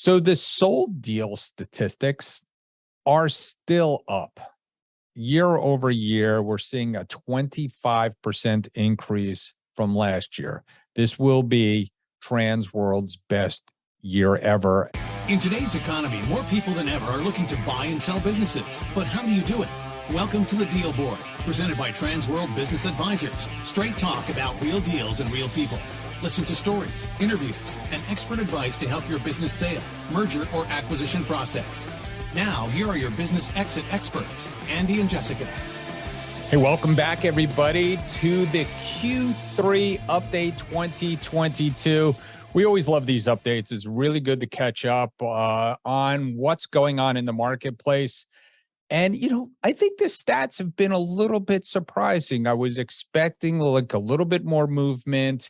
So the sold deal statistics are still up. Year over year, we're seeing a 25% increase from last year. This will be Transworld's best year ever. In today's economy, more people than ever are looking to buy and sell businesses. But how do you do it? Welcome to the Deal Board, presented by Transworld Business Advisors. Straight talk about real deals and real people. Listen to stories, interviews, and expert advice to help your business sale, merger, or acquisition process. Now, here are your business exit experts, Andy and Jessica. Hey, welcome back, everybody, to the Q3 Update 2022. We always love these updates. It's really good to catch up on what's going on in the marketplace. And, I think the stats have been a little bit surprising. I was expecting like a little bit more movement.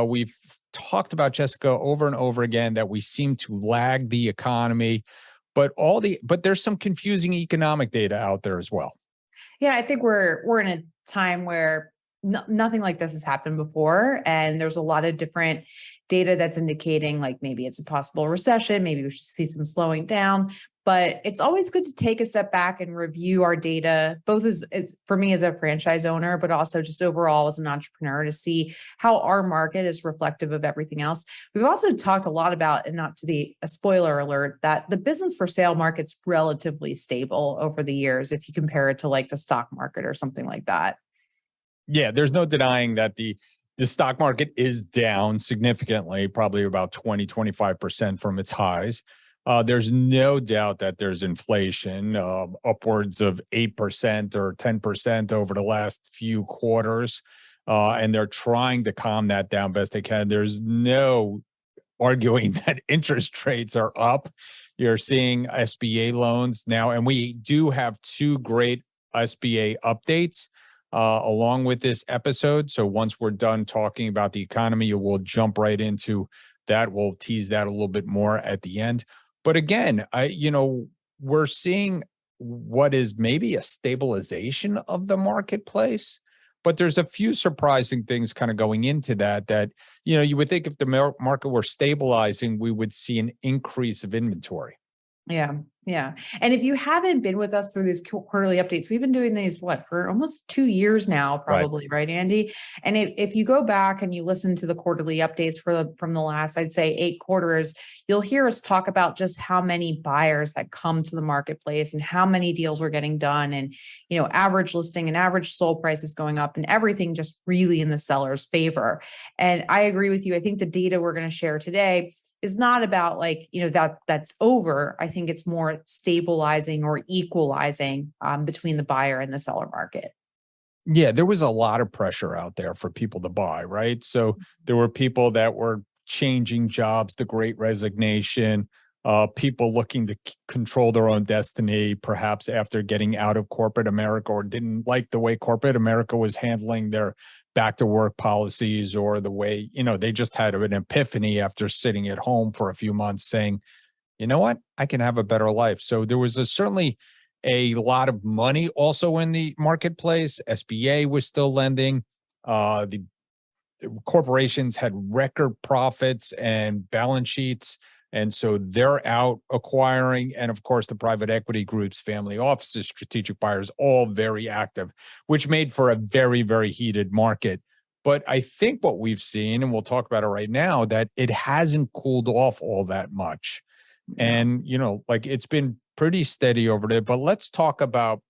We've talked about, Jessica, over and over again that we seem to lag the economy, but there's some confusing economic data out there as well. Yeah, I think we're in a time where nothing like this has happened before, and there's a lot of different data that's indicating like maybe it's a possible recession, maybe we should see some slowing down. But it's always good to take a step back and review our data, both as for me as a franchise owner, but also just overall as an entrepreneur, to see how our market is reflective of everything else. We've also talked a lot about, and not to be a spoiler alert, that the business for sale market's relatively stable over the years if you compare it to like the stock market or something like that. Yeah, there's no denying that the stock market is down significantly, probably about 25% from its highs. There's no doubt that there's inflation, upwards of 8% or 10% over the last few quarters, and they're trying to calm that down best they can. There's no arguing that interest rates are up. You're seeing SBA loans now, and we do have two great SBA updates along with this episode. So once we're done talking about the economy, we'll jump right into that. We'll tease that a little bit more at the end. But again, we're seeing what is maybe a stabilization of the marketplace, but there's a few surprising things kind of going into that, you would think if the market were stabilizing, we would see an increase of inventory. Yeah. And if you haven't been with us through these quarterly updates, we've been doing these, for almost 2 years now, probably, right, Andy? And if you go back and you listen to the quarterly updates from the last, I'd say 8 quarters, you'll hear us talk about just how many buyers had come to the marketplace and how many deals were getting done, and, average listing and average sold prices going up, and everything just really in the seller's favor. And I agree with you. I think the data we're going to share today is not about that's over. I think it's more stabilizing or equalizing between the buyer and the seller market. Yeah, there was a lot of pressure out there for people to buy, right? So there were people that were changing jobs, the Great Resignation, people looking to control their own destiny, perhaps after getting out of corporate America, or didn't like the way corporate America was handling their back to work policies, or the way, they just had an epiphany after sitting at home for a few months saying, you know what, I can have a better life. So there was certainly a lot of money also in the marketplace. SBA was still lending. The corporations had record profits and balance sheets. And so they're out acquiring. And of course, the private equity groups, family offices, strategic buyers, all very active, which made for a very, very heated market. But I think what we've seen, and we'll talk about it right now, that it hasn't cooled off all that much. And, it's been pretty steady over there. But let's talk about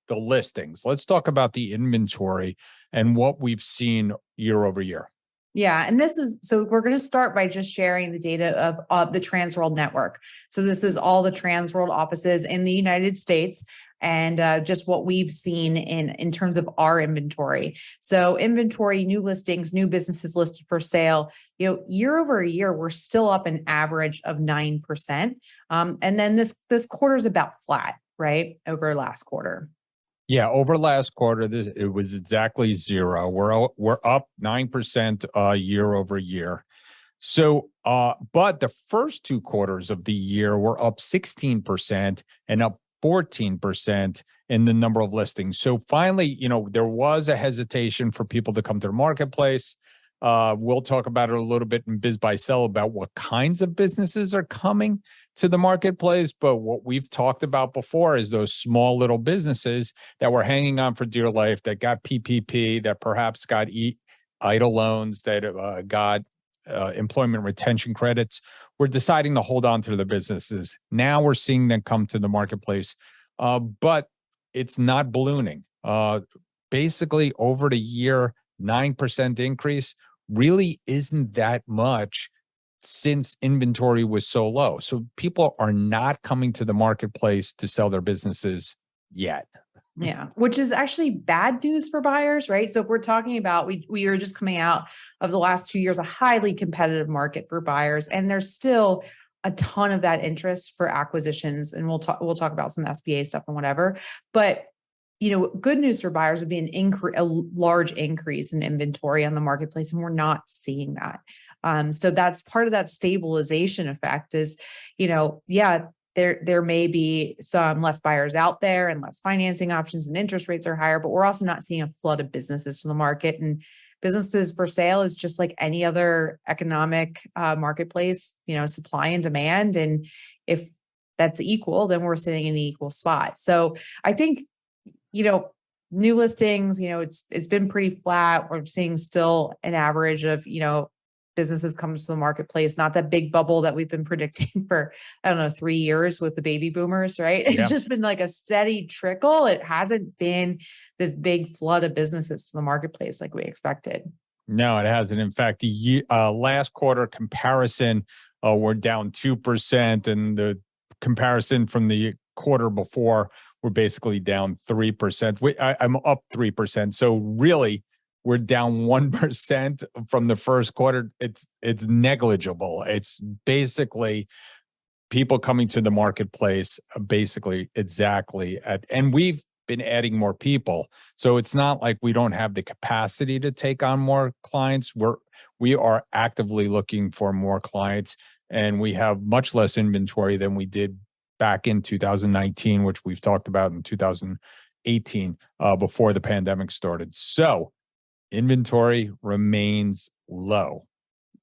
the listings. Let's talk about the inventory and what we've seen year over year. Yeah. And so we're going to start by just sharing the data of the Transworld network. So this is all the Transworld offices in the United States, and just what we've seen in terms of our inventory. So inventory, new listings, new businesses listed for sale, year over year, we're still up an average of 9%. And then this quarter is about flat, right, over last quarter. Yeah, over last quarter, it was exactly zero. We're up 9% year over year. So, but the first 2 quarters of the year were up 16% and up 14% in the number of listings. So finally, there was a hesitation for people to come to the marketplace. We'll talk about it a little bit in BizBuySale about what kinds of businesses are coming to the marketplace. But what we've talked about before is those small little businesses that were hanging on for dear life, that got PPP, that perhaps got EIDL loans, that got employment retention credits. We're deciding to hold on to the businesses. Now we're seeing them come to the marketplace, but it's not ballooning. Basically, over the year, 9% increase really isn't that much since inventory was so low. So people are not coming to the marketplace to sell their businesses yet. Yeah, which is actually bad news for buyers, right? So if we're talking about, we are just coming out of the last 2 years, a highly competitive market for buyers, and there's still a ton of that interest for acquisitions. And we'll talk about some SBA stuff and whatever. But good news for buyers would be a large increase in inventory on the marketplace, and we're not seeing that. So that's part of that stabilization effect. Is there may be some less buyers out there and less financing options, and interest rates are higher, but we're also not seeing a flood of businesses to the market. And businesses for sale is just like any other economic marketplace, supply and demand. And if that's equal, then we're sitting in an equal spot. So I think, new listings, it's been pretty flat. We're seeing still an average of, businesses come to the marketplace, not that big bubble that we've been predicting for, 3 years with the baby boomers, right? It's just been like a steady trickle. It hasn't been this big flood of businesses to the marketplace like we expected. No, it hasn't. In fact, the last quarter comparison, we're down 2%, and the comparison from the quarter before, we're basically down 3%. I'm up 3%. So really, we're down 1% from the first quarter. It's negligible. It's basically people coming to the marketplace, basically exactly and we've been adding more people. So it's not like we don't have the capacity to take on more clients. We are actively looking for more clients, and we have much less inventory than we did back in 2019, which we've talked about in 2018, before the pandemic started. So inventory remains low.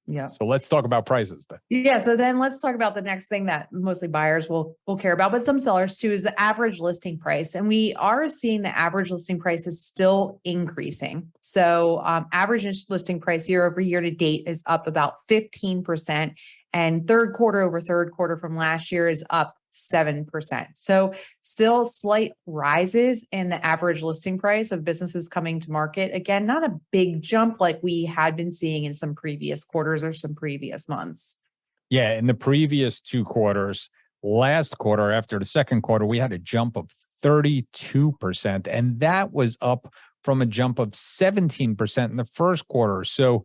Yeah. So let's talk about prices then. Yeah. So then let's talk about the next thing that mostly buyers will care about, but some sellers too, is the average listing price. And we are seeing the average listing price is still increasing. So average listing price year over year to date is up about 15%. And third quarter over third quarter from last year is up 7%. So still slight rises in the average listing price of businesses coming to market. Again, not a big jump like we had been seeing in some previous quarters or some previous months. Yeah, in the previous 2 quarters, last quarter after the second quarter, we had a jump of 32%, and that was up from a jump of 17% in the first quarter. So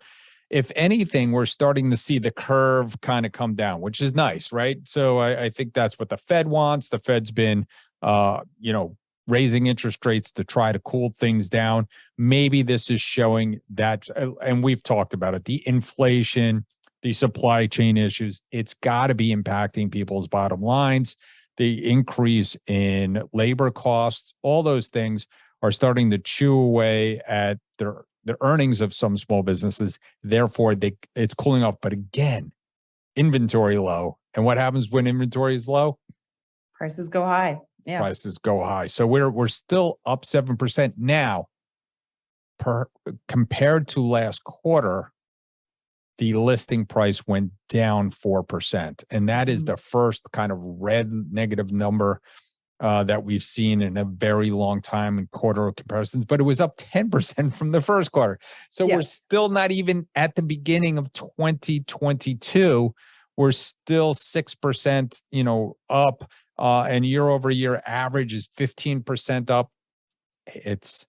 if anything, we're starting to see the curve kind of come down, which is nice, right? So I think that's what the Fed wants. The Fed's been, raising interest rates to try to cool things down. Maybe this is showing that, and we've talked about it, the inflation, the supply chain issues, it's got to be impacting people's bottom lines. The increase in labor costs, all those things are starting to chew away at the earnings of some small businesses. Therefore, it's cooling off. But again, inventory low. And what happens when inventory is low? Prices go high. Yeah. Prices go high. So we're still up 7% now. Compared to last quarter, the listing price went down 4%. And that is the first kind of red negative number that we've seen in a very long time in quarter comparisons, but it was up 10% from the first quarter. So we're still not even at the beginning of 2022. We're still 6%, up, and year over year average is 15% up. It's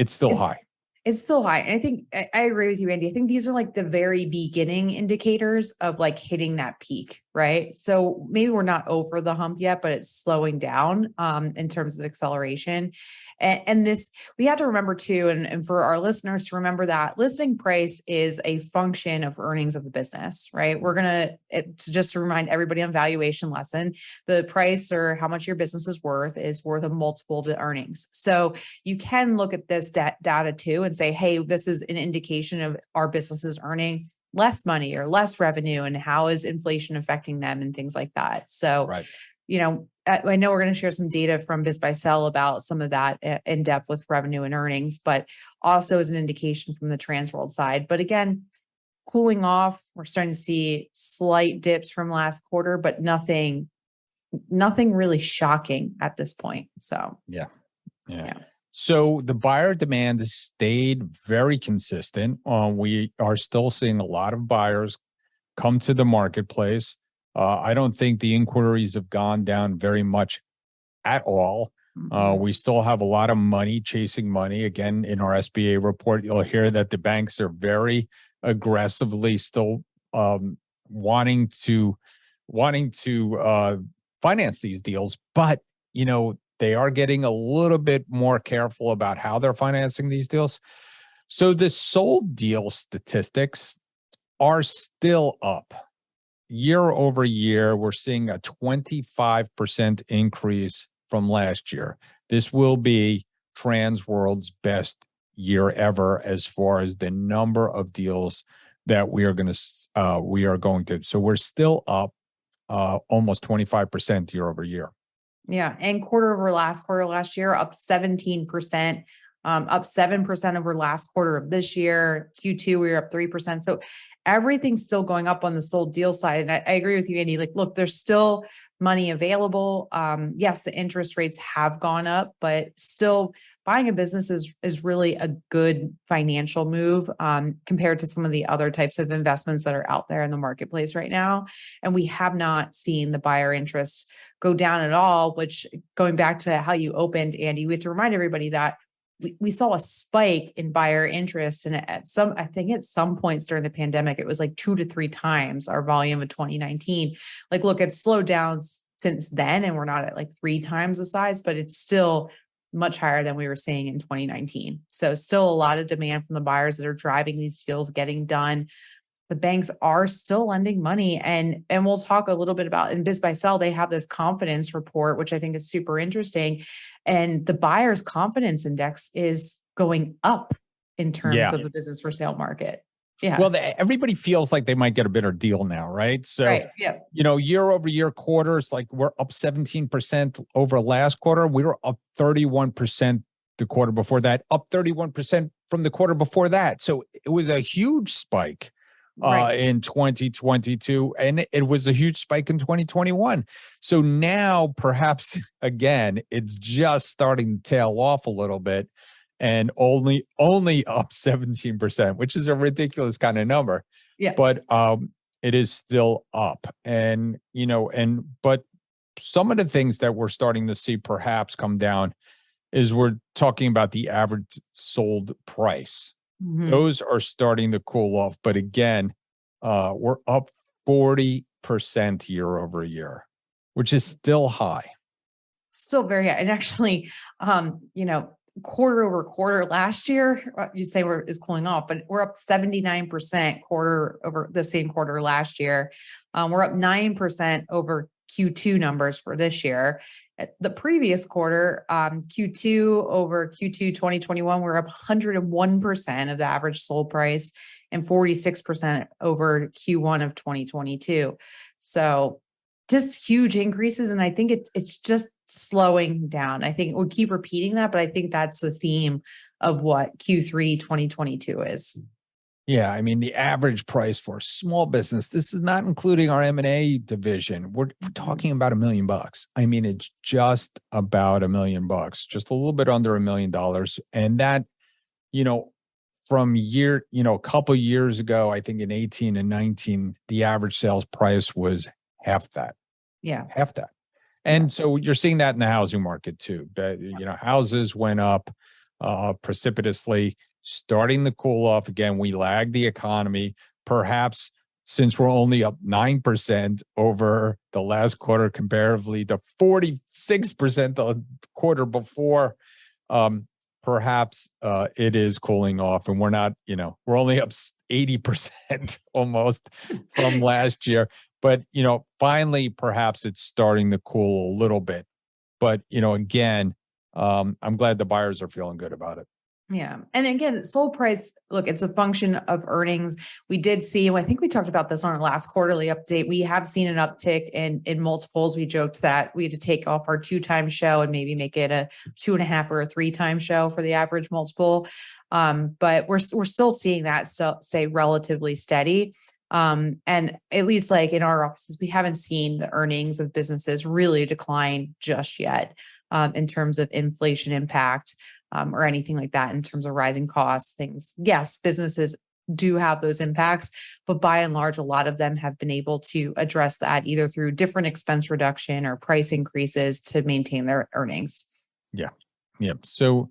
still high. It's still high. And I think I agree with you, Andy. I think these are like the very beginning indicators of like hitting that peak, right? So maybe we're not over the hump yet, but it's slowing down in terms of acceleration. And this, we have to remember too, and for our listeners to remember that listing price is a function of earnings of the business, right? Just to remind everybody on valuation lesson, the price or how much your business is worth a multiple to earnings. So you can look at this data too and say, hey, this is an indication of our businesses earning less money or less revenue, and how is inflation affecting them and things like that. So, Right. I know we're going to share some data from BizBuySale about some of that in depth with revenue and earnings, but also as an indication from the Transworld side. But again, cooling off, we're starting to see slight dips from last quarter, but nothing really shocking at this point. So, yeah. So the buyer demand has stayed very consistent. We are still seeing a lot of buyers come to the marketplace. I don't think the inquiries have gone down very much at all. We still have a lot of money chasing money. Again, in our SBA report, you'll hear that the banks are very aggressively still wanting to finance these deals, but they are getting a little bit more careful about how they're financing these deals. So the sold deal statistics are still up. Year over year, we're seeing a 25% increase from last year. This will be Transworld's best year ever as far as the number of deals that we are going to. So we're still up almost 25% year over year. Yeah. And quarter over last quarter last year, up 17%, up 7% over last quarter of this year. Q2, we were up 3%. So everything's still going up on the sold deal side. And I agree with you, Andy. Like, look, there's still money available. Yes, the interest rates have gone up, but still buying a business is really a good financial move compared to some of the other types of investments that are out there in the marketplace right now. And we have not seen the buyer interest go down at all, which, going back to how you opened, Andy, we have to remind everybody that we saw a spike in buyer interest. And I think at some points during the pandemic, it was like 2 to 3 times our volume of 2019. Like, look, it's slowed down since then, and we're not at like 3 times the size, but it's still much higher than we were seeing in 2019. So still a lot of demand from the buyers that are driving these deals getting done. The banks are still lending money. And we'll talk a little bit about, in BizBuySale, they have this confidence report, which I think is super interesting. And the buyer's confidence index is going up in terms of the business for sale market. Yeah. Well, everybody feels like they might get a better deal now, right? So, right. Yeah. Year over year quarters, like we're up 17% over last quarter. We were up 31% the quarter before that, up 31% from the quarter before that. So it was a huge spike. In 2022, and it was a huge spike in 2021. So now perhaps again, it's just starting to tail off a little bit, and only up 17%, which is a ridiculous kind of number. Yeah. But it is still up. And but some of the things that we're starting to see perhaps come down is we're talking about the average sold price. Mm-hmm. Those are starting to cool off. But again, we're up 40% year over year, which is still high. Still very high. And actually, quarter over quarter last year, you say is cooling off, but we're up 79% quarter over the same quarter last year. We're up 9% over Q2 numbers for this year. The previous quarter, Q2 over Q2 2021, we're up 101% of the average sold price and 46% over Q1 of 2022. So just huge increases. And I think it's just slowing down. I think we'll keep repeating that, but I think that's the theme of what Q3 2022 is. Yeah, I mean, the average price for a small business, this is not including our M&A division. We're talking about $1 million. I mean, it's just about $1 million, just a little bit under $1 million. And that, from a couple of years ago, I think in 18 and 19, the average sales price was half that. Yeah. Half that. And so you're seeing that in the housing market too. Houses went up precipitously, starting to cool off again. We lagged the economy. Perhaps since we're only up 9% over the last quarter comparatively to 46% the quarter before, perhaps it is cooling off, and we're not, we're only up 80% almost from last year. But, finally, perhaps it's starting to cool a little bit. But, again, I'm glad the buyers are feeling good about it. Yeah. And again, sold price, look, it's a function of earnings. We did see, I think we talked about this on our last quarterly update. We have seen an uptick in multiples. We joked that we had to take off our 2-time show and maybe make it a 2.5 or a 3-time show for the average multiple. But we're still seeing that stay relatively steady. And at least like in our offices, we haven't seen the earnings of businesses really decline just yet, in terms of inflation impact. Or anything like that in terms of rising costs, things. Yes, businesses do have those impacts, but by and large, a lot of them have been able to address that either through different expense reduction or price increases to maintain their earnings. Yeah. Yeah. So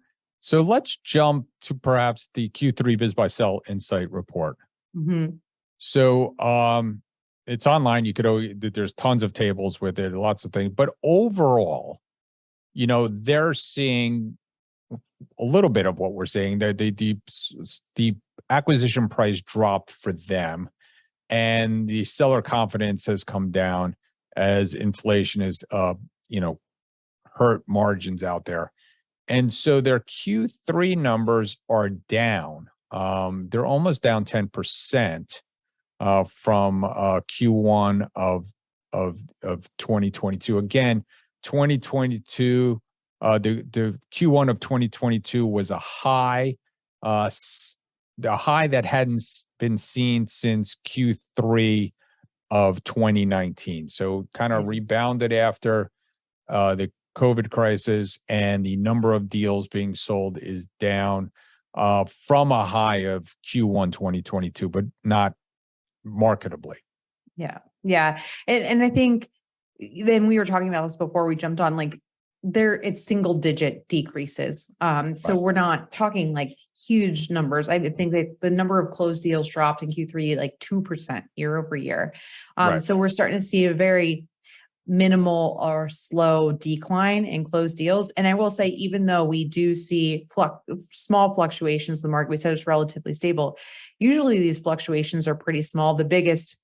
let's jump to perhaps the Q3 BizBuySale Insight report. Mm-hmm. So it's online. You could there's tons of tables with it, lots of things, but overall, they're seeing a little bit of what we're saying. The acquisition price dropped for them, and the seller confidence has come down as inflation is, hurt margins out there. And so their Q3 numbers are down. They're almost down 10% from Q1 of 2022. Again, 2022. The Q1 of 2022 was a high, the high that hadn't been seen since Q3 of 2019. So kind of rebounded after the COVID crisis, and the number of deals being sold is down from a high of Q1 2022, but not marketably. Yeah. Yeah. And I think then we were talking about this before we jumped on, like, it's single digit decreases. So we're not talking like huge numbers. I think that the number of closed deals dropped in Q3 like 2% year over year. So we're starting to see a very minimal or slow decline in closed deals. And I will say, even though we do see small fluctuations in the market, we said it's relatively stable. Usually these fluctuations are pretty small. The biggest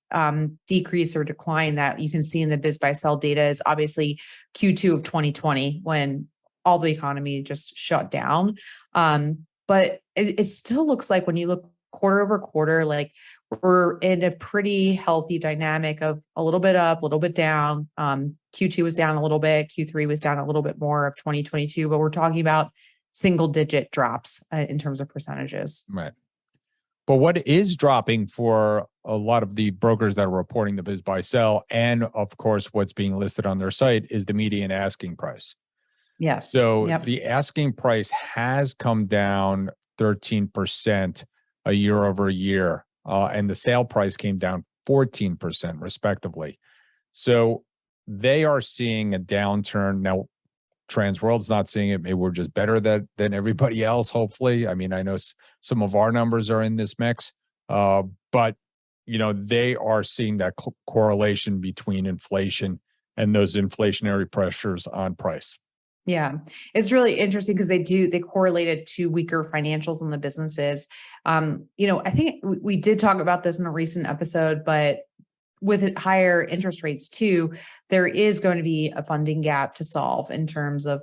decrease or decline that you can see in the BizBuySale data is obviously Q2 of 2020, when all the economy just shut down. But it still looks like, when you look quarter over quarter, like we're in a pretty healthy dynamic of a little bit up, a little bit down. Q2 was down a little bit. Q3 was down a little bit more of 2022, but we're talking about single digit drops in terms of percentages. Right. But what is dropping for a lot of the brokers that are reporting the BizBuySale, and of course, what's being listed on their site, is the median asking price. Yes. So the asking price has come down 13% a year over year. And the sale price came down 14% respectively. So they are seeing a downturn. Now, Transworld's not seeing it. Maybe we're just better than everybody else, hopefully. I mean, I know some of our numbers are in this mix, but, they are seeing that correlation between inflation and those inflationary pressures on price. Yeah, it's really interesting because they correlate it to weaker financials in the businesses. I think we did talk about this in a recent episode, but with higher interest rates too, there is going to be a funding gap to solve in terms of,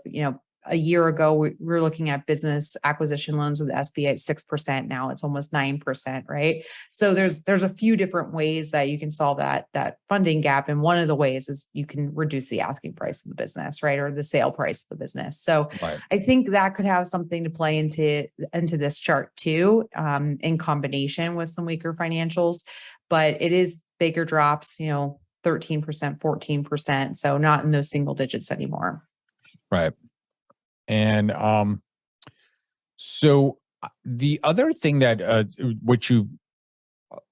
a year ago, we were looking at business acquisition loans with SBA at 6%. Now it's almost 9%, right? So there's a few different ways that you can solve that funding gap. And one of the ways is you can reduce the asking price of the business, right? Or the sale price of the business. So I think that could have something to play into this chart too, in combination with some weaker financials. But it is bigger drops, 13%, 14%. So not in those single digits anymore. Right. And so the other thing that which you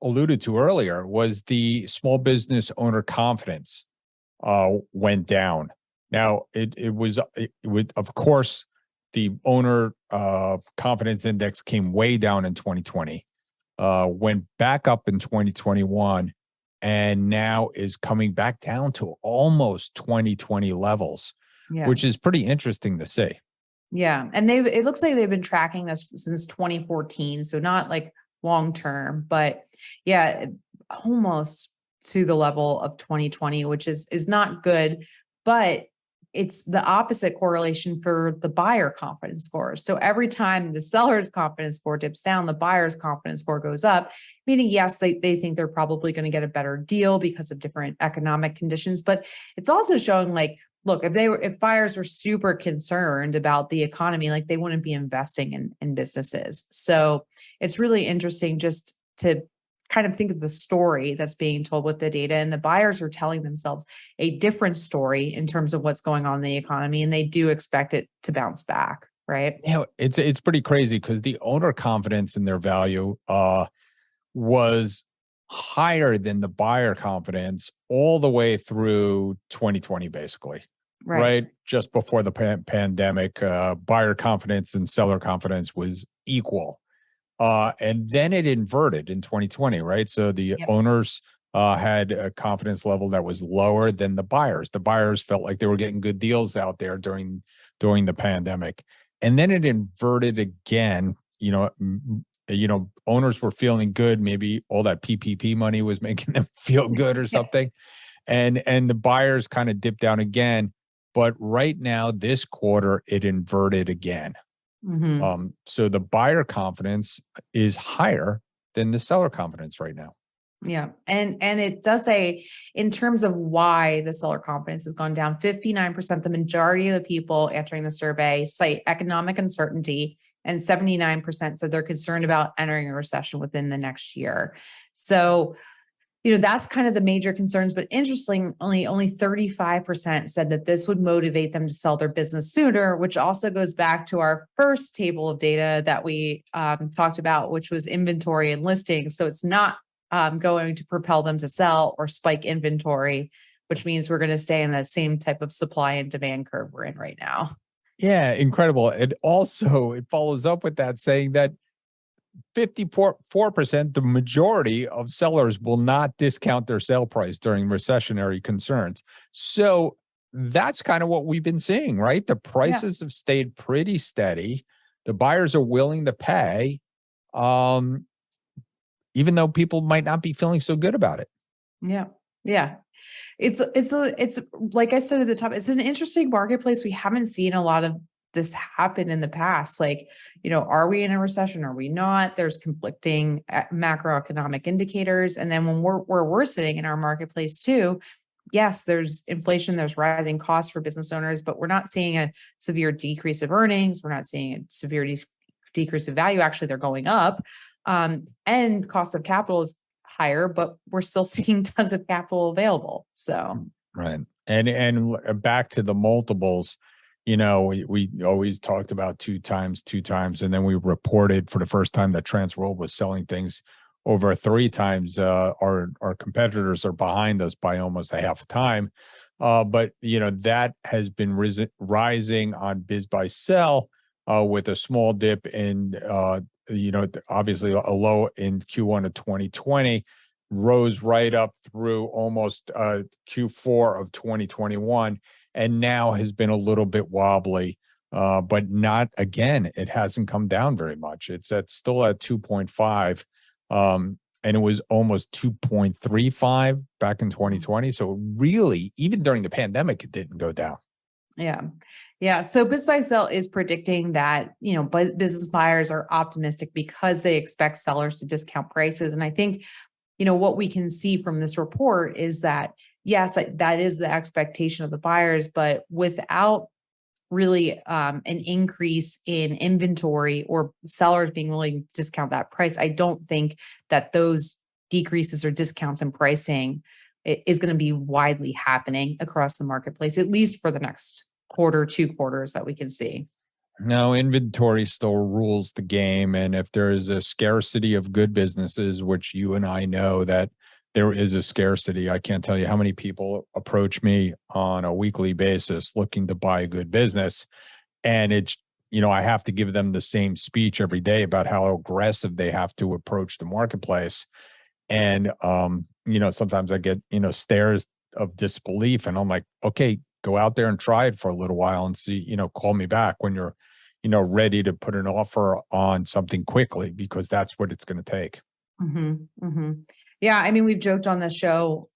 alluded to earlier was the small business owner confidence went down. Now it was of course the owner confidence index came way down in 2020, went back up in 2021, and now is coming back down to almost 2020 levels, which is pretty interesting to see. Yeah. And it looks like they've been tracking this since 2014. So not like long term, but yeah, almost to the level of 2020, which is not good, but it's the opposite correlation for the buyer confidence score. So every time the seller's confidence score dips down, the buyer's confidence score goes up, meaning, yes, they think they're probably going to get a better deal because of different economic conditions. But it's also showing like, look, if buyers were super concerned about the economy, like they wouldn't be investing in businesses. So it's really interesting just to kind of think of the story that's being told with the data, and the buyers are telling themselves a different story in terms of what's going on in the economy, and they do expect it to bounce back, right? You know, it's pretty crazy because the owner confidence in their value was higher than the buyer confidence all the way through 2020, basically. Right. Right, just before the pandemic, buyer confidence and seller confidence was equal. And then it inverted in 2020, right? So the Yep. owners had a confidence level that was lower than the buyers. The buyers felt like they were getting good deals out there during the pandemic, and then it inverted again. Owners were feeling good. Maybe all that PPP money was making them feel good or Yeah. something, and the buyers kind of dipped down again. But right now, this quarter, it inverted again. Mhm. So the buyer confidence is higher than the seller confidence right now. Yeah. And it does say in terms of why the seller confidence has gone down, 59%, the majority of the people answering the survey cite economic uncertainty, and 79% said they're concerned about entering a recession within the next year. So, that's kind of the major concerns, but interestingly, only 35% said that this would motivate them to sell their business sooner, which also goes back to our first table of data that we talked about, which was inventory and listings. So it's not going to propel them to sell or spike inventory, which means we're going to stay in the same type of supply and demand curve we're in right now. Yeah, incredible. It follows up with that saying that 54%, the majority of sellers will not discount their sale price during recessionary concerns. So that's kind of what we've been seeing, right? The Yeah. prices have stayed pretty steady. The buyers are willing to pay, um, even though people might not be feeling so good about it. Yeah. Yeah. It's like I said at the top, it's an interesting marketplace. We haven't seen a lot of this happen in the past. Like, are we in a recession? Are we not? There's conflicting macroeconomic indicators. And then when we're sitting in our marketplace too, yes, there's inflation, there's rising costs for business owners, but we're not seeing a severe decrease of earnings. We're not seeing a severe decrease of value. Actually, they're going up. And cost of capital is higher, but we're still seeing tons of capital available. So, Right. And back to the multiples, we always talked about two times, and then we reported for the first time that Transworld was selling things over three times. Our competitors are behind us by almost a half a time. But that has been rising on BizBuySale with a small dip in obviously a low in Q1 of 2020, rose right up through almost Q4 of 2021, and now has been a little bit wobbly, but not again. It hasn't come down very much. It's still at 2.5, and it was almost 2.35 back in 2020. So really, even during the pandemic, it didn't go down. yeah. Yeah. So BizBuySale is predicting that, business buyers are optimistic because they expect sellers to discount prices. And I think, what we can see from this report is that, yes, that is the expectation of the buyers, but without really an increase in inventory or sellers being willing to discount that price, I don't think that those decreases or discounts in pricing is going to be widely happening across the marketplace, at least for the next quarter, 2 quarters that we can see. No, inventory still rules the game. And if there is a scarcity of good businesses, which you and I know that there is a scarcity, I can't tell you how many people approach me on a weekly basis looking to buy a good business. And it's, I have to give them the same speech every day about how aggressive they have to approach the marketplace. And, sometimes I get, stares of disbelief, and I'm like, okay, go out there and try it for a little while and see, call me back when you're ready to put an offer on something quickly because that's what it's going to take. Yeah. I mean, we've joked on this show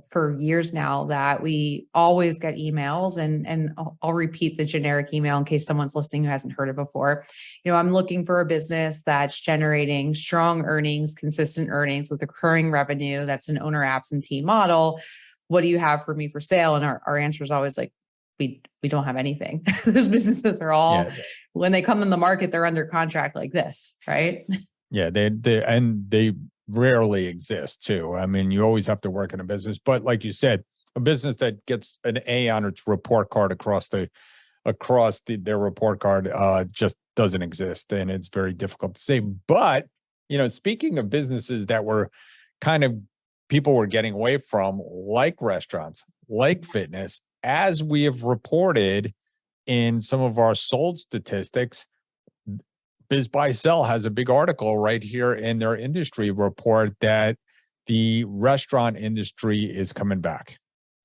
for years now that we always get emails, and I'll repeat the generic email in case someone's listening who hasn't heard it before. I'm looking for a business that's generating strong earnings, consistent earnings with recurring revenue. That's an owner absentee model. What do you have for me for sale? And our answer is always like, we don't have anything. Those businesses are all, when they come in the market, they're under contract like this, right? Yeah, they rarely exist too. I mean, you always have to work in a business, but like you said, a business that gets an A on its report card across their report card just doesn't exist, and it's very difficult to say. But speaking of businesses that were kind of people were getting away from, like restaurants, like fitness, as we have reported in some of our sold statistics, BizBuySale has a big article right here in their industry report that the restaurant industry is coming back.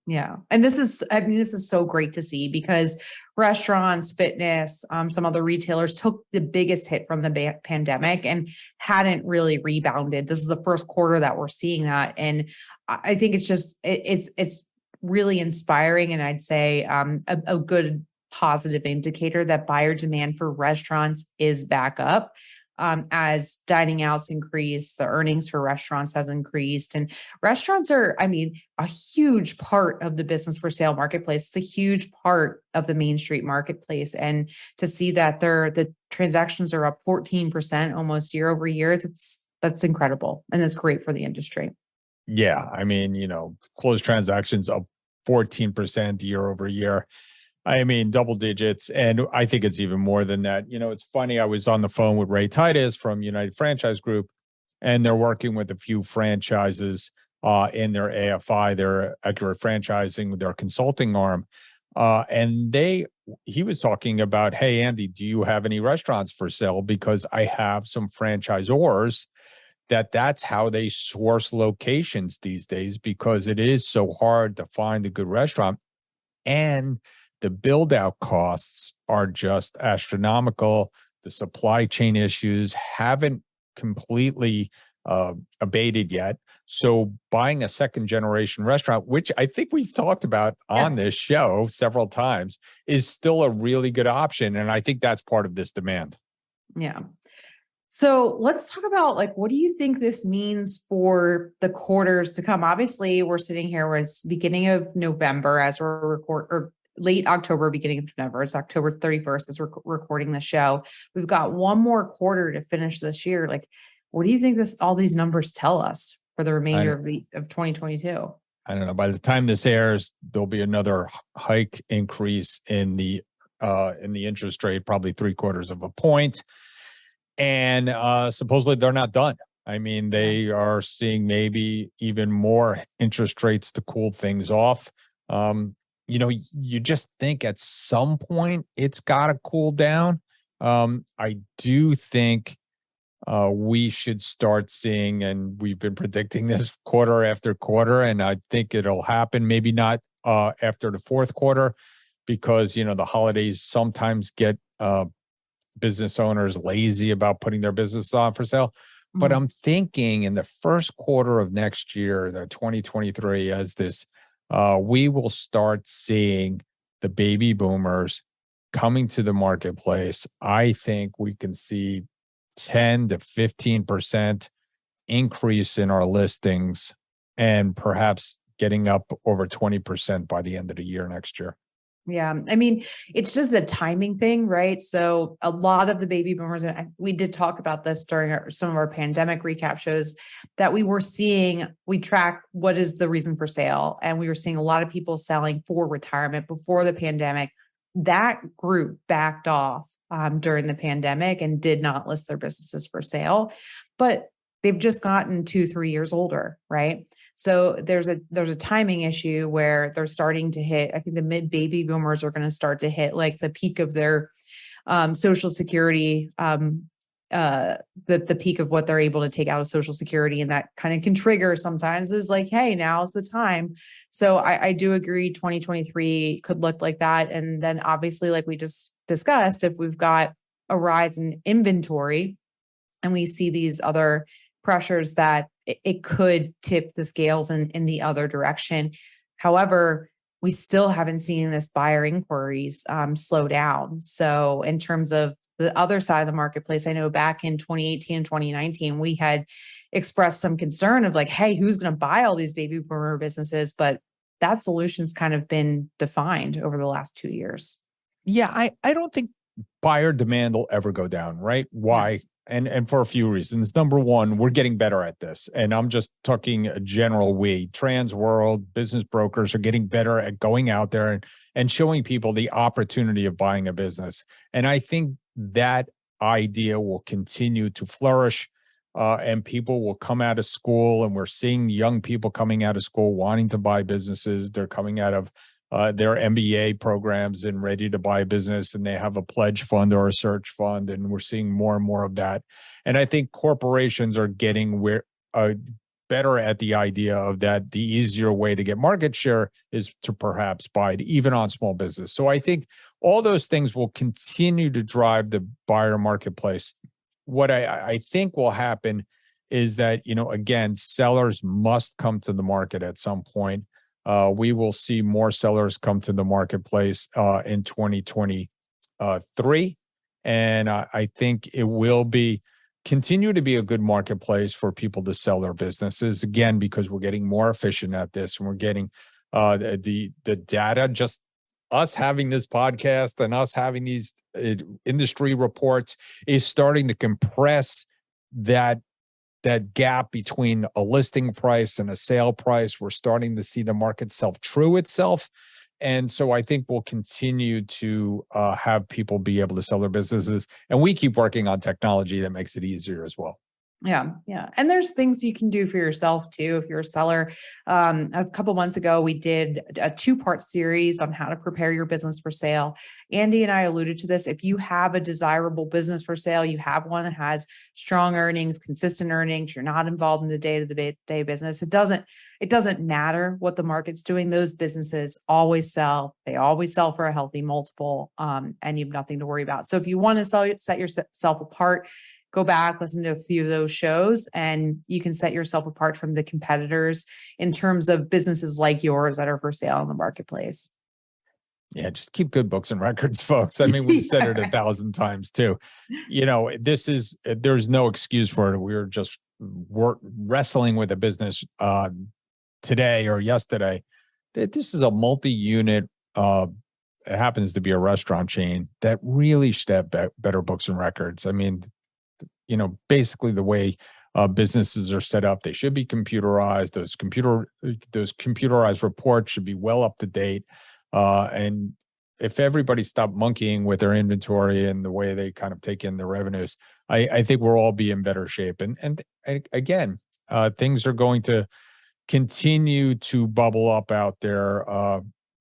Yeah. And this is so great to see, because restaurants, fitness, some other retailers took the biggest hit from the pandemic and hadn't really rebounded. This is the first quarter that we're seeing that. And I think it's really inspiring. And I'd say a good positive indicator that buyer demand for restaurants is back up. As dining outs increase, the earnings for restaurants has increased, and restaurants are, a huge part of the business for sale marketplace. It's a huge part of the Main Street marketplace. And to see that the transactions are up 14% almost year over year, that's incredible. And it's great for the industry. Yeah. Closed transactions up 14% year over year. Double digits. And I think it's even more than that. It's funny. I was on the phone with Ray Titus from United Franchise Group, and they're working with a few franchises in their AFI, their Accurate Franchising, their consulting arm. And he was talking about, hey, Andy, do you have any restaurants for sale? Because I have some franchisors that's how they source locations these days, because it is so hard to find a good restaurant. And the build out costs are just astronomical. The supply chain issues haven't completely abated yet. So buying a second generation restaurant, which I think we've talked about on this show several times, is still a really good option. And I think that's part of this demand. Yeah. So let's talk about, what do you think this means for the quarters to come? Obviously, we're sitting here where it's beginning of November as we're or late October, beginning of November. It's October 31st as we're recording the show. We've got one more quarter to finish this year. What do you think all these numbers tell us for the remainder of 2022? I don't know. By the time this airs, there'll be another hike increase in the interest rate, probably 3/4 of a point. And supposedly they're not done. They are seeing maybe even more interest rates to cool things off. You just think at some point it's got to cool down. I do think we should start seeing, and we've been predicting this quarter after quarter, and I think it'll happen, maybe not after the fourth quarter, because, the holidays sometimes get business owners lazy about putting their business on for sale. Mm-hmm. But I'm thinking in the first quarter of next year, the 2023, as this, we will start seeing the baby boomers coming to the marketplace. I think we can see 10 to 15% increase in our listings, and perhaps getting up over 20% by the end of the year next year. Yeah. It's just a timing thing, right? So a lot of the baby boomers, and we did talk about this during some of our pandemic recap shows, that we track what is the reason for sale. And we were seeing a lot of people selling for retirement before the pandemic. That group backed off during the pandemic and did not list their businesses for sale, but they've just gotten 2-3 years older, right? So there's a timing issue where they're starting to hit. I think the mid baby boomers are going to start to hit the peak of their Social Security the peak of what they're able to take out of Social Security, and that kind of can trigger sometimes is like, hey, now's the time. So I do agree 2023 could look like that. And then obviously, like we just discussed, if we've got a rise in inventory and we see these other pressures, that it could tip the scales in the other direction. However, we still haven't seen this buyer inquiries slow down. So in terms of the other side of the marketplace, I know back in 2018 and 2019, we had expressed some concern of like, hey, who's going to buy all these baby boomer businesses? But that solution's kind of been defined over the last 2 years. Yeah, I don't think buyer demand will ever go down, right? Why? And for a few reasons. Number one, we're getting better at this. And I'm just talking a general Transworld, business brokers are getting better at going out there and showing people the opportunity of buying a business. And I think that idea will continue to flourish, and people will come out of school, and we're seeing young people coming out of school wanting to buy businesses. They're coming out of their MBA programs and ready to buy a business, and they have a pledge fund or a search fund, and we're seeing more and more of that. And I think corporations are getting better at the idea of that the easier way to get market share is to perhaps buy it, even on small business. So I think all those things will continue to drive the buyer marketplace. What I think will happen is that, again, sellers must come to the market at some point. We will see more sellers come to the marketplace in 2023. And I think it will continue to be a good marketplace for people to sell their businesses, again, because we're getting more efficient at this, and we're getting the data. Just us having this podcast and us having these industry reports is starting to compress that gap between a listing price and a sale price. We're starting to see the market self-true itself. And so I think we'll continue to have people be able to sell their businesses. And we keep working on technology that makes it easier as well. Yeah. Yeah. And there's things you can do for yourself too. If you're a seller, a couple months ago, we did a 2-part series on how to prepare your business for sale. Andy and I alluded to this. If you have a desirable business for sale, you have one that has strong earnings, consistent earnings, you're not involved in the day-to-day business. It doesn't matter what the market's doing. Those businesses always sell. They always sell for a healthy multiple, and you have nothing to worry about. So if you want to set yourself apart, go back, listen to a few of those shows, and you can set yourself apart from the competitors in terms of businesses like yours that are for sale in the marketplace. Yeah, just keep good books and records, folks. I mean, we've said it 1,000 times too. There's no excuse for it. We're just wrestling with a business today or yesterday. This is a multi-unit, it happens to be a restaurant chain that really should have better books and records. I mean, basically the way businesses are set up, they should be computerized. Those computerized reports should be well up to date. And if everybody stopped monkeying with their inventory and the way they kind of take in the revenues, I think we'll all be in better shape. And again, things are going to continue to bubble up out there.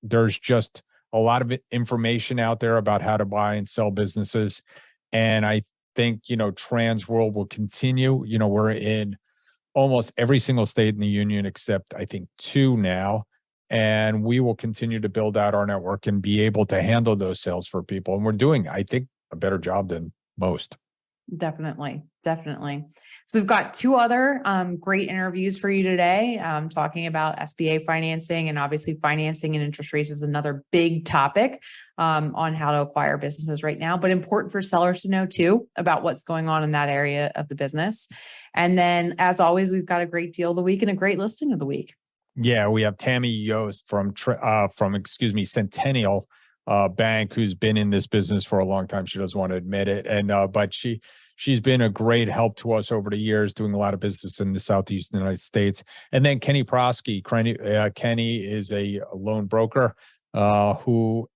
There's just a lot of information out there about how to buy and sell businesses. And I think, Transworld will continue. We're in almost every single state in the union, except I think 2 now. And we will continue to build out our network and be able to handle those sales for people. And we're doing, I think, a better job than most. Definitely. So we've got 2 other great interviews for you today, talking about SBA financing, and obviously financing and interest rates is another big topic on how to acquire businesses right now, but important for sellers to know too about what's going on in that area of the business. And then, as always, we've got a great deal of the week and a great listing of the week. Yeah, we have Tammy Youst from Centennial Bank, who's been in this business for a long time. She doesn't want to admit it, and but she's been a great help to us over the years, doing a lot of business in the Southeast United States. And then Kenny Proske. Kenny is a loan broker who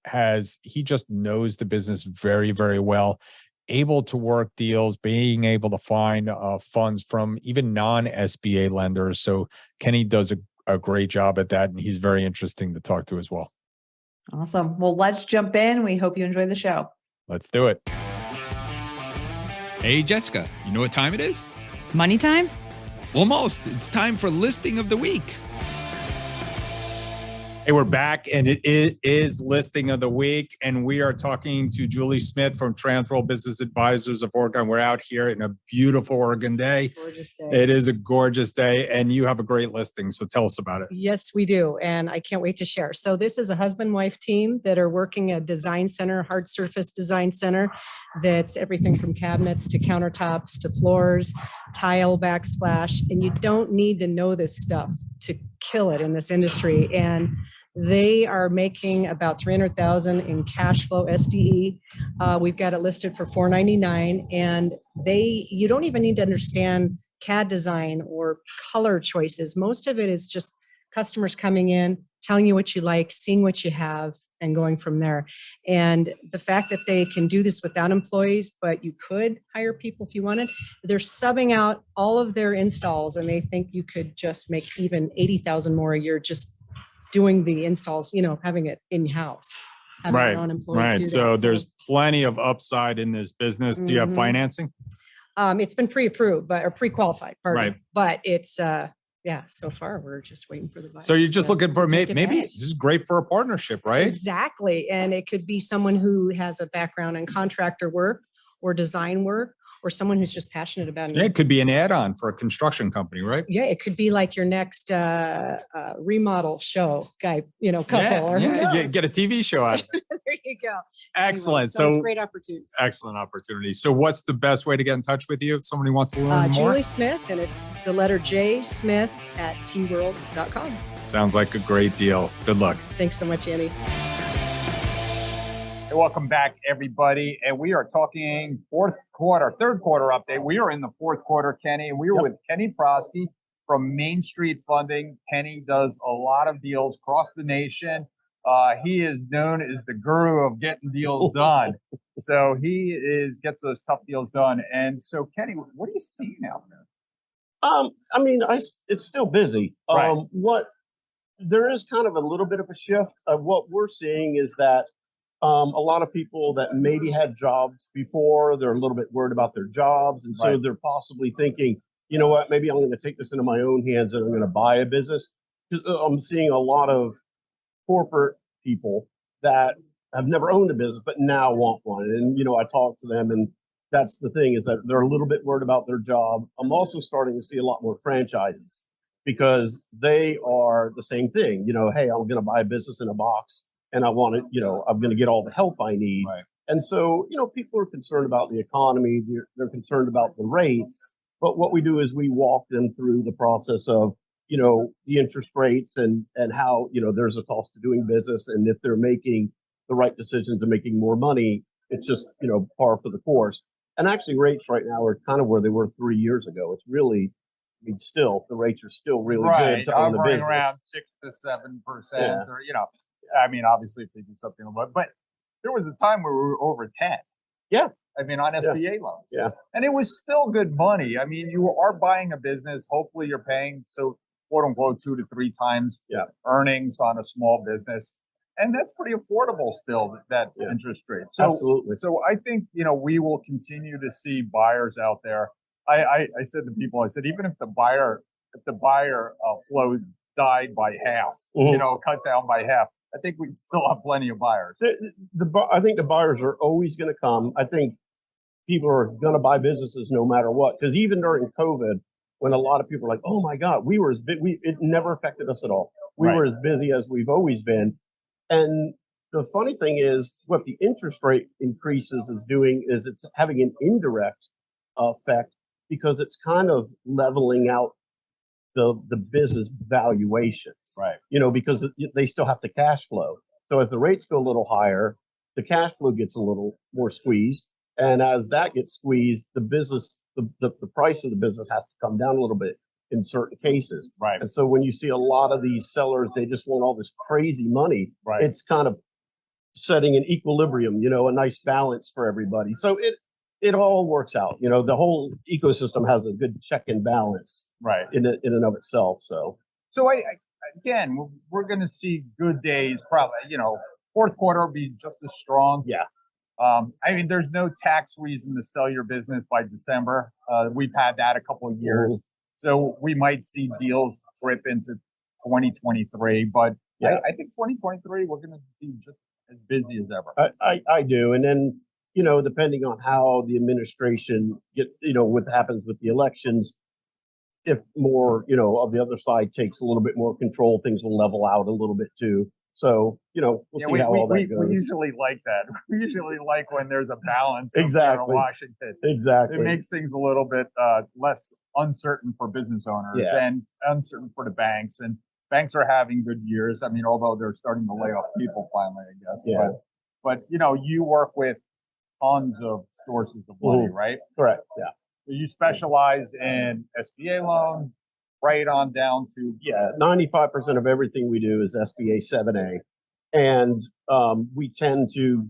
just knows the business very, very well. Able to work deals, being able to find funds from even non-SBA lenders. So Kenny does a great job at that, and he's very interesting to talk to as well. Awesome. Well, let's jump in. We hope you enjoy the show. Let's do it. Hey, Jessica, you know what time it is? Money time? Almost. It's time for listing of the week. Hey, we're back, and it is listing of the week, and we are talking to Julie Smith from Transworld Business Advisors of Oregon. We're out here in a beautiful Oregon day. Gorgeous day. It is a gorgeous day, and you have a great listing, so tell us about it. Yes, we do, and I can't wait to share. So this is a husband-wife team that are working a design center, hard surface design center, that's everything from cabinets to countertops to floors, tile backsplash, and you don't need to know this stuff to kill it in this industry. And they are making about $300,000 in cash flow SDE. We've got it listed for $499, and you don't even need to understand CAD design or color choices. Most of it is just customers coming in, telling you what you like, seeing what you have, and going from there. And the fact that they can do this without employees, but you could hire people if you wanted, they're subbing out all of their installs, and they think you could just make even $80,000 more a year just doing the installs, having it in-house. Right. Do So that. there's plenty of upside in this business. Do you have financing? It's been pre-approved, or pre-qualified, pardon. Right. But it's, so far we're just waiting for the buyers. So you're just looking for take maybe advantage. this is great for a partnership, right? Exactly. And it could be someone who has a background in contractor work or design work, or someone who's just passionate about it. Yeah, it could be an add-on for a construction company, right? Yeah, it could be like your next remodel show guy, couple. Or who knows? Get a TV show out of it. There you go. Excellent. Anyway, so it's a great opportunity. Excellent opportunity. So what's the best way to get in touch with you if somebody wants to learn more? Julie Smith, and it's the letter J Smith at tworld.com. Sounds like a great deal. Good luck. Thanks so much, Andy. Hey, welcome back, everybody. And we are talking third quarter update. We are in the fourth quarter, Kenny, and we were with Kenny Proske from Main Street Funding. Kenny does a lot of deals across the nation. He is known as the guru of getting deals done. So he gets those tough deals done. And so, Kenny, what are you seeing out there? It's still busy. Right. There is kind of a little bit of a shift. What we're seeing is that a lot of people that maybe had jobs before, they're a little bit worried about their jobs. And so they're possibly thinking, you know what, maybe I'm going to take this into my own hands and I'm going to buy a business. Because I'm seeing a lot of corporate people that have never owned a business, but now want one. And, I talk to them, and that's the thing, is that they're a little bit worried about their job. I'm also starting to see a lot more franchises because they are the same thing. Hey, I'm going to buy a business in a box and I want it, I'm going to get all the help I need. Right. And so, people are concerned about the economy. They're concerned about the rates. But what we do is we walk them through the process of, the interest rates and how, there's a cost of doing business. And if they're making the right decisions and making more money, it's just, par for the course. And actually rates right now are kind of where they were 3 years ago. It's really, still, the rates are still really good to own the business. Around 6 to 7%, or, obviously if they do something, but there was a time where we were over 10. Yeah. On SBA loans. Yeah. And it was still good money. You are buying a business. Hopefully you're paying, quote unquote, 2 to 3 times earnings on a small business. And that's pretty affordable still, that interest rate. So, absolutely. So I think, we will continue to see buyers out there. I said to people, even if the buyer flow died by half, cut down by half, I think we'd still have plenty of buyers. I think the buyers are always going to come. I think people are going to buy businesses no matter what. Because even during COVID, when a lot of people are like, "Oh my God, we were as big," it never affected us at all. We were as busy as we've always been. And the funny thing is, what the interest rate increases is doing is it's having an indirect effect because it's kind of leveling out the business valuations, right? Because they still have to cash flow. So as the rates go a little higher, the cash flow gets a little more squeezed, and as that gets squeezed, the price of the business has to come down a little bit in certain cases, right? And so when you see a lot of these sellers, they just want all this crazy money. Right. It's kind of setting an equilibrium, a nice balance for everybody. So it all works out. The whole ecosystem has a good check and balance, right, in and of itself. So again, we're going to see good days. Probably, fourth quarter will be just as strong. Yeah. I mean, there's no tax reason to sell your business by December. We've had that a couple of years. So we might see deals trip into 2023, but Yeah. I think 2023, we're going to be just as busy as ever. I do. And then, depending on how the administration what happens with the elections, if more, of the other side takes a little bit more control, things will level out a little bit too. So, we'll see how all that goes. We usually like that. We usually like when there's a balance Exactly. in Washington. Exactly. It makes things a little bit less uncertain for business owners and uncertain for the banks. And banks are having good years. I mean, although they're starting to lay off people finally, I guess. Yeah. But you work with tons of sources of money, right? Correct. Yeah. So you specialize in SBA loans, right on down to 95% of everything we do is SBA 7A, and we tend to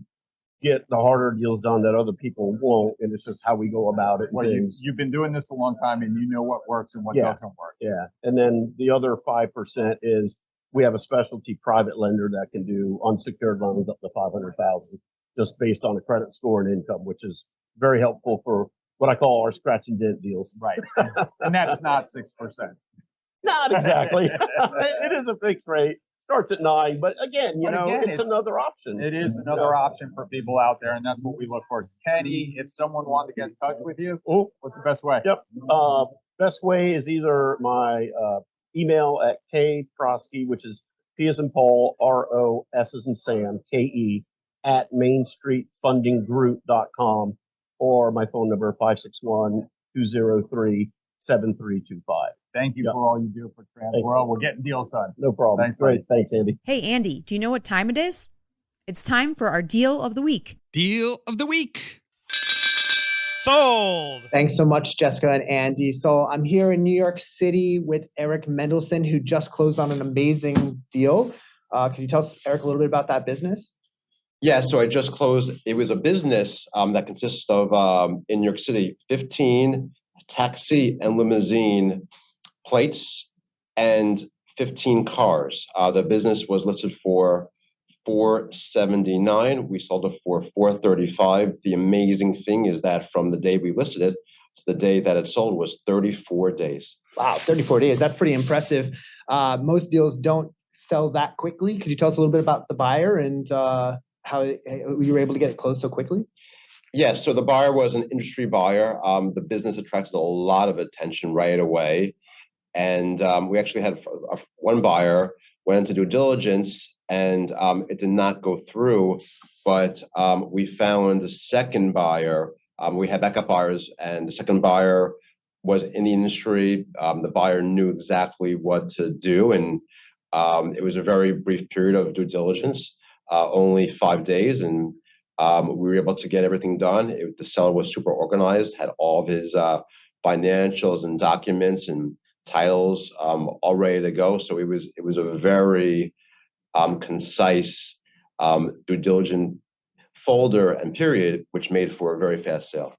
get the harder deals done that other people won't, and it's just how we go about it. Well, you've been doing this a long time, and you know what works and what doesn't work. Yeah, and then the other 5% is we have a specialty private lender that can do unsecured loans up to $500,000, just based on a credit score and income, which is very helpful for what I call our scratch and dent deals. Right, and that's not 6%. Not exactly. It is a fixed rate. Starts at 9, but again, it's another option. It is another option for people out there, and that's what we look for. Kenny, if someone wanted to get in touch with you, what's the best way? Yep. Best way is either my email at Proske, which is P as in Paul, ROS as in Sam, KE, at mainstreetfundinggroup.com, or my phone number 561-203-7325. Thank you for all you do for Transworld. We're getting deals done. No problem. Thanks, great. Thanks, Andy. Hey, Andy, do you know what time it is? It's time for our deal of the week. Deal of the week. Sold. Thanks so much, Jessica and Andy. So I'm here in New York City with Eric Mendelsohn, who just closed on an amazing deal. Can you tell us, Eric, a little bit about that business? Yeah, so I just closed. It was a business that consists of, in New York City, 15 taxi and limousine plates and 15 cars. The business was listed for $479. We sold it for $435. The amazing thing is that from the day we listed it to the day that it sold was 34 days. Wow, 34 days. That's pretty impressive. Most deals don't sell that quickly. Could you tell us a little bit about the buyer and how you were able to get it closed so quickly? Yes, so the buyer was an industry buyer. The business attracted a lot of attention right away. And we actually had one buyer went into due diligence and it did not go through, but we found the second buyer. We had backup buyers, and the second buyer was in the industry. The buyer knew exactly what to do, and it was a very brief period of due diligence, only 5 days, and we were able to get everything done. The seller was super organized, had all of his financials and documents and titles all ready to go. So it was a very concise due diligence folder and period, which made for a very fast sale.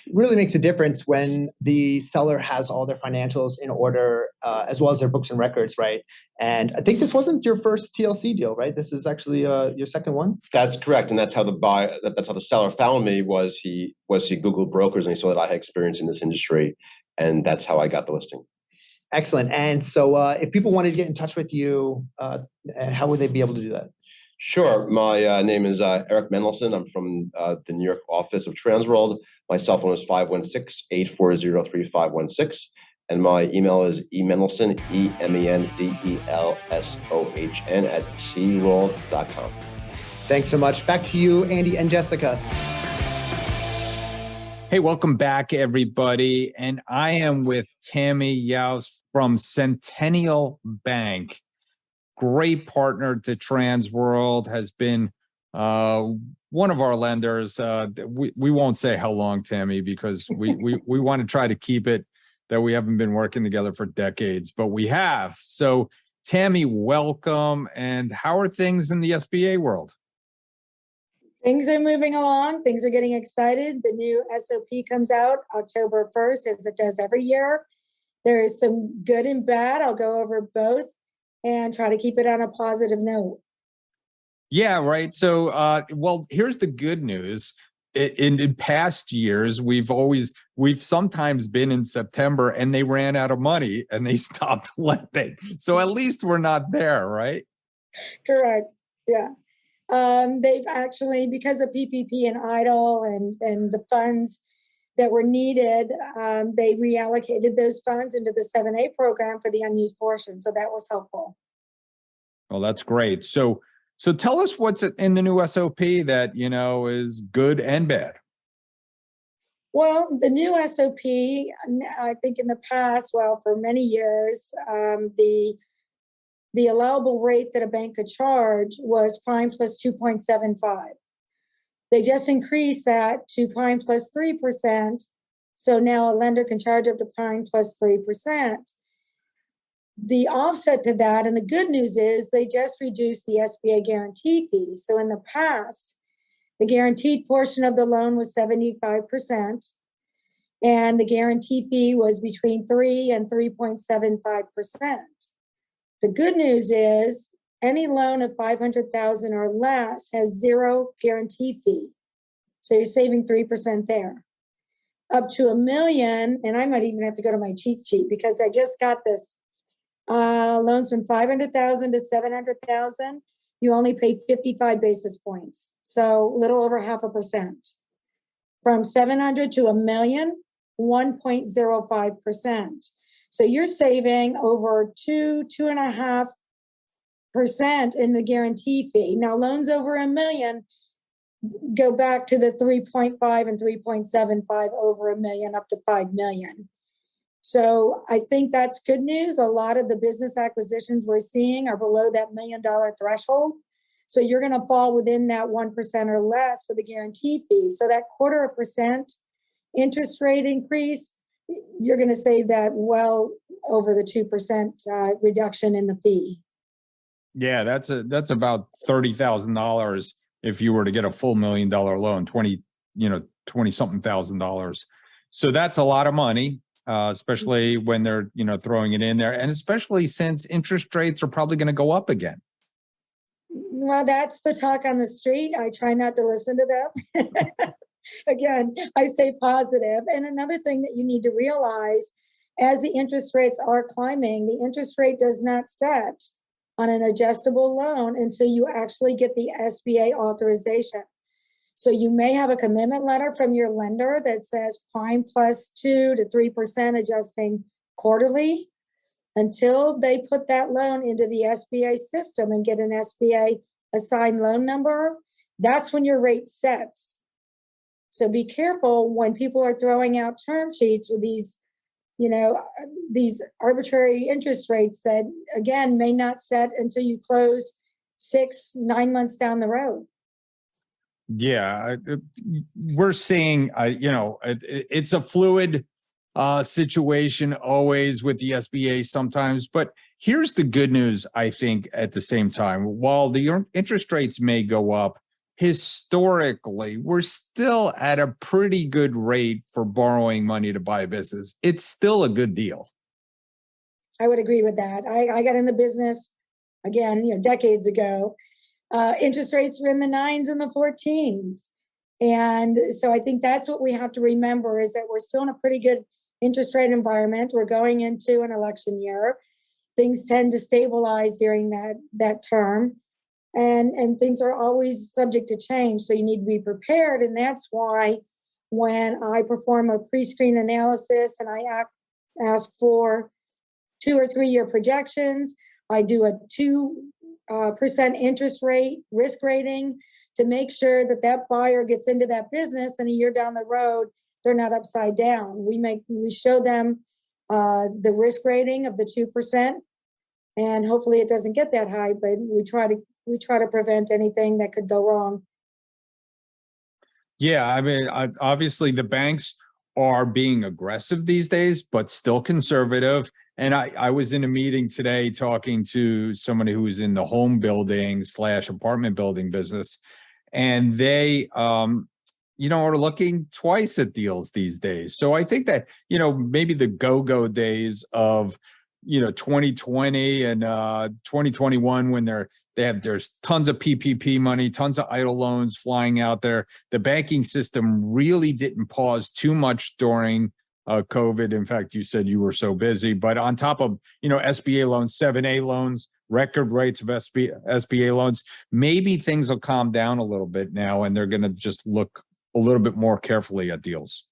It really makes a difference when the seller has all their financials in order, as well as their books and records, right? And I think this wasn't your first TLC deal, right? This is actually your second one. That's correct, and that's how the seller found me. Was he Googled brokers and he saw that I had experience in this industry, and that's how I got the listing. Excellent. And so if people wanted to get in touch with you, how would they be able to do that? Sure. My name is Eric Mendelsohn. I'm from the New York office of Transworld. My cell phone is 516-840-3516. And my email is emendelsohn, EMENDELSOHN @tworld.com. Thanks so much. Back to you, Andy and Jessica. Hey, welcome back, everybody. And I am with Tammy Youst from Centennial Bank. Great partner to Transworld, has been one of our lenders. We won't say how long, Tammy, because we want to try to keep it that we haven't been working together for decades, but we have. So, Tammy, welcome. And how are things in the SBA world? Things are moving along. Things are getting excited. The new SOP comes out October 1st, as it does every year. There is some good and bad. I'll go over both and try to keep it on a positive note. Yeah, right. So, well, here's the good news. In past years, we've sometimes been in September and they ran out of money and they stopped lending. So at least we're not there, right? Correct. Yeah. They've actually, because of PPP and EIDL and the funds that were needed, they reallocated those funds into the 7A program for the unused portion. So that was helpful. Well, that's great. So tell us what's in the new SOP that, is good and bad. Well, the new SOP, I think in the past, well, for many years, the allowable rate that a bank could charge was prime plus 2.75. They just increased that to prime plus 3%. So now a lender can charge up to prime plus 3%. The offset to that, and the good news is they just reduced the SBA guarantee fee. So in the past, the guaranteed portion of the loan was 75%, and the guarantee fee was between 3 and 3.75%. The good news is any loan of $500,000 or less has zero guarantee fee. So you're saving 3% there. Up to $1 million, and I might even have to go to my cheat sheet because I just got this. Loans from $500,000 to $700,000, you only pay 55 basis points. So a little over 0.5%. From 700 to $1 million, 1.05%. So you're saving over 2.5% in the guarantee fee. Now loans over $1 million go back to the 3.5 and 3.75 over $1 million up to $5 million. So I think that's good news. A lot of the business acquisitions we're seeing are below that $1 million threshold. So you're going to fall within that 1% or less for the guarantee fee. So that 0.25% interest rate increase, you're going to save that well over the 2% reduction in the fee. Yeah, that's about $30,000 if you were to get a full $1 million loan, 20 something $1,000. So that's a lot of money. Especially when they're, throwing it in there, and especially since interest rates are probably going to go up again. Well, that's the talk on the street. I try not to listen to them. Again, I stay positive. And another thing that you need to realize, as the interest rates are climbing, the interest rate does not set on an adjustable loan until you actually get the SBA authorization. So you may have a commitment letter from your lender that says prime plus 2 to 3% adjusting quarterly. Until they put that loan into the SBA system and get an SBA assigned loan number, that's when your rate sets. So be careful when people are throwing out term sheets with these, these arbitrary interest rates that, again, may not set until you close 6-9 months down the road. Yeah, we're seeing, it's a fluid situation always with the SBA sometimes. But here's the good news, I think, at the same time. While the interest rates may go up, historically, we're still at a pretty good rate for borrowing money to buy a business. It's still a good deal. I would agree with that. I got in the business, again, decades ago. Interest rates were in the 9s and the 14s. And so I think that's what we have to remember, is that we're still in a pretty good interest rate environment. We're going into an election year. Things tend to stabilize during that term. And things are always subject to change. So you need to be prepared. And that's why when I perform a pre-screen analysis and I ask for 2 or 3 year projections, I do a 2% interest rate risk rating to make sure that buyer gets into that business and a year down the road, they're not upside down. We show them the risk rating of the 2%, and hopefully it doesn't get that high, but we try to prevent anything that could go wrong. Yeah, I mean, obviously the banks are being aggressive these days, but still conservative. And I was in a meeting today talking to somebody who was in the home building / apartment building business. And they, are looking twice at deals these days. So I think that, maybe the go-go days of, 2020 and 2021, when they're there's tons of PPP money, tons of idle loans flying out there. The banking system really didn't pause too much during COVID. In fact, you said you were so busy, but on top of, SBA loans, 7A loans, record rates of SBA loans, maybe things will calm down a little bit now, and they're going to just look a little bit more carefully at deals.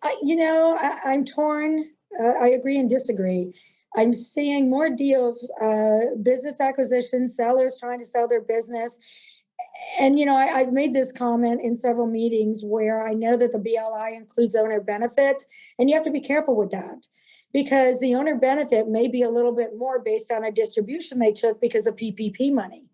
I'm torn. I agree and disagree. I'm seeing more deals, business acquisition, sellers trying to sell their business. And, I've made this comment in several meetings where I know that the BLI includes owner benefit, and you have to be careful with that because the owner benefit may be a little bit more based on a distribution they took because of PPP money.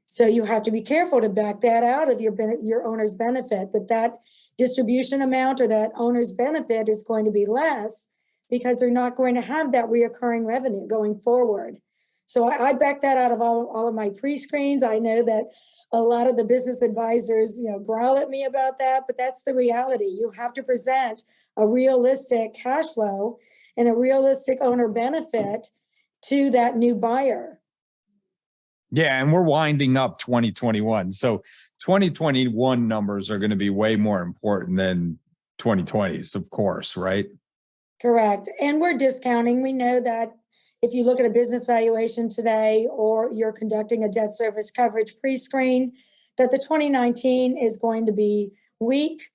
So you have to be careful to back that out of your owner's benefit, that distribution amount or that owner's benefit is going to be less because they're not going to have that reoccurring revenue going forward. So I back that out of all of my pre-screens. I know that a lot of the business advisors, growl at me about that, but that's the reality. You have to present a realistic cash flow and a realistic owner benefit to that new buyer. Yeah, and we're winding up 2021. So 2021 numbers are going to be way more important than 2020's, of course, right? Correct. And we're discounting. We know that if you look at a business valuation today, or you're conducting a debt service coverage pre-screen, that the 2019 is going to be weak.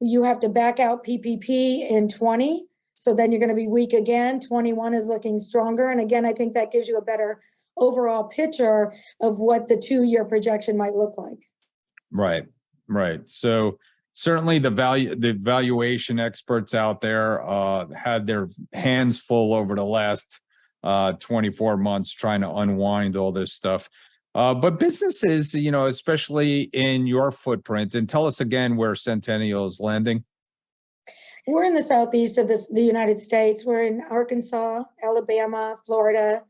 You have to back out PPP in 20. So then you're going to be weak again. 21 is looking stronger. And again, I think that gives you a better overall picture of what the 2-year projection might look like. Right. So certainly the valuation experts out there had their hands full over the last 24 months trying to unwind all this stuff. But businesses, especially in your footprint, and tell us again where Centennial is landing. We're in the southeast of the United States. We're in Arkansas, Alabama, Florida,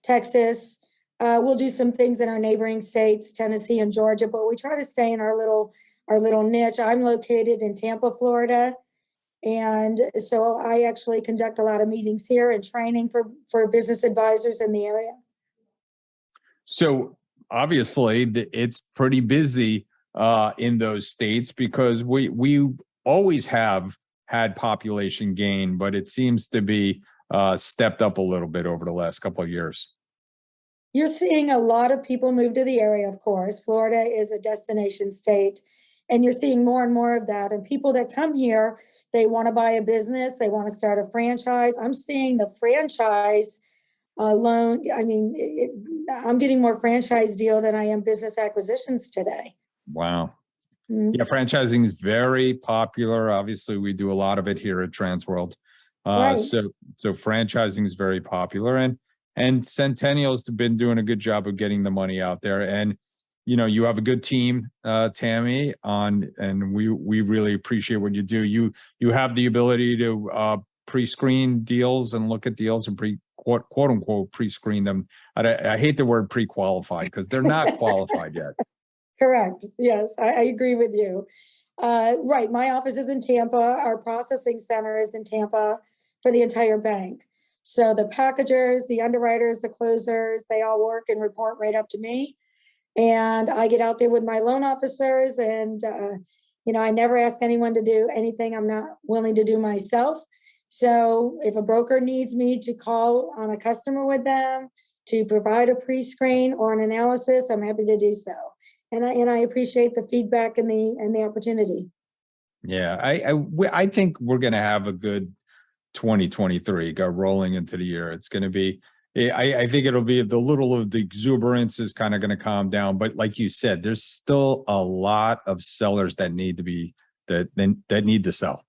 Texas. We'll do some things in our neighboring states, Tennessee and Georgia, but we try to stay in our little niche. I'm located in Tampa, Florida. And so I actually conduct a lot of meetings here and training for business advisors in the area. So obviously it's pretty busy in those states because we always have had population gain, but it seems to be stepped up a little bit over the last couple of years. You're seeing a lot of people move to the area, of course. Florida is a destination state, and you're seeing more and more of that. And people that come here, they want to buy a business, they want to start a franchise. I'm seeing the franchise loan. I mean, I'm getting more franchise deal than I am business acquisitions today. Wow. Mm-hmm. Yeah, franchising is very popular. Obviously, we do a lot of it here at Transworld. Right. So franchising is very popular, and Centennial's been doing a good job of getting the money out there. And you have a good team, Tammy, and we really appreciate what you do. You have the ability to pre-screen deals and look at deals and quote unquote pre-screen them. I hate the word pre-qualified because they're not qualified yet. Correct. Yes, I agree with you. Right. My office is in Tampa. Our processing center is in Tampa for the entire bank. So the packagers, the underwriters, the closers, they all work and report right up to me. And I get out there with my loan officers and, I never ask anyone to do anything I'm not willing to do myself. So if a broker needs me to call on a customer with them to provide a pre-screen or an analysis, I'm happy to do so. And I appreciate the feedback and the opportunity. Yeah, I think we're going to have a good 2023 go rolling into the year. It's going to be, I think it'll be the little of the exuberance is kind of going to calm down. But like you said, there's still a lot of sellers that need to sell.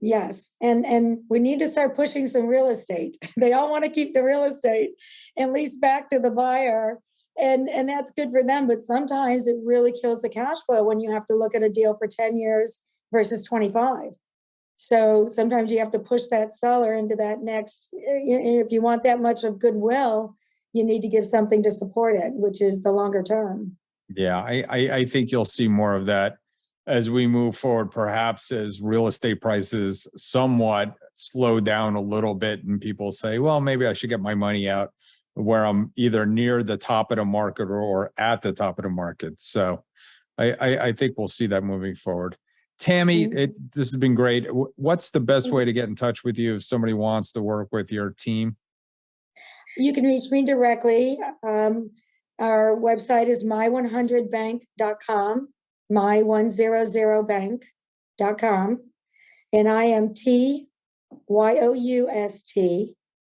Yes. And we need to start pushing some real estate. They all want to keep the real estate and lease back to the buyer. And that's good for them. But sometimes it really kills the cash flow when you have to look at a deal for 10 years versus 25. So sometimes you have to push that seller into that next, if you want that much of goodwill, you need to give something to support it, which is the longer term. Yeah, I think you'll see more of that as we move forward, perhaps as real estate prices somewhat slow down a little bit and people say, well, maybe I should get my money out. where I'm either near the top of the market or at the top of the market. So I think we'll see that moving forward. Tammy, this has been great. What's the best way to get in touch with you if somebody wants to work with your team? You can reach me directly. Our website is my100bank.com, my100bank.com. And I am TYOUST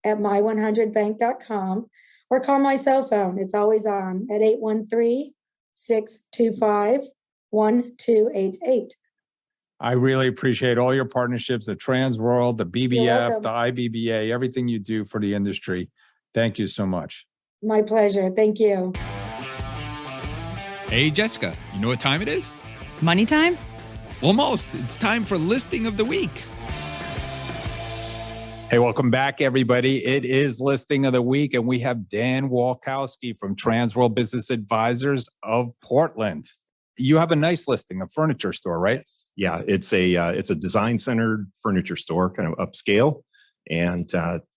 at my100bank.com, or call my cell phone. It's always on at 813-625-1288. I really appreciate all your partnerships, the Transworld, the BBF, the IBBA, everything you do for the industry. Thank you so much. My pleasure. Thank you. Hey, Jessica, you know what time it is? Money time? Almost. It's time for listing of the week. Hey, welcome back, everybody. It is listing of the week, and we have Dan Walkowski from Transworld Business Advisors of Portland. You have a nice listing, a furniture store, right? Yeah, it's a design-centered furniture store, kind of upscale, and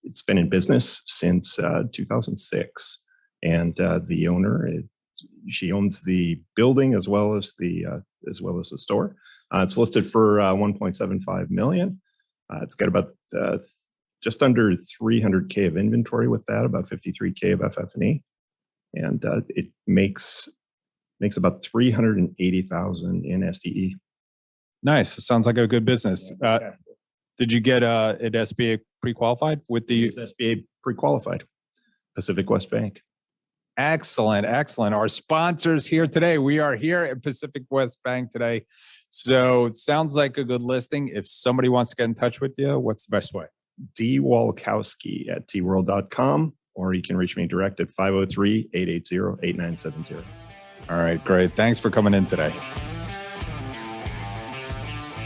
it's been in business since 2006. And the owner, she owns the building as well as the store. It's listed for $1.75 million. It's got about just under $300K of inventory with that, about $53K of FF&E, and it makes about $380,000 in SDE. Nice. It sounds like a good business. Did you get it SBA pre-qualified with the SBA pre-qualified, Pacific West Bank? Excellent. Our sponsors here today. We are here at Pacific West Bank today. So it sounds like a good listing. If somebody wants to get in touch with you, what's the best way? Walkowski at tworld.com, or you can reach me direct at 503-880-8970. All right, great. Thanks for coming in today.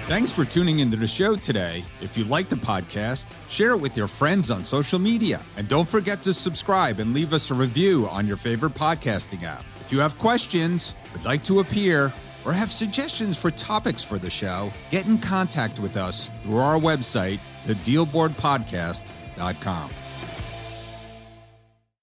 Thanks for tuning into the show today. If you like the podcast, share it with your friends on social media. And don't forget to subscribe and leave us a review on your favorite podcasting app. If you have questions, would like to appear, or have suggestions for topics for the show, get in contact with us through our website, thedealboardpodcast.com.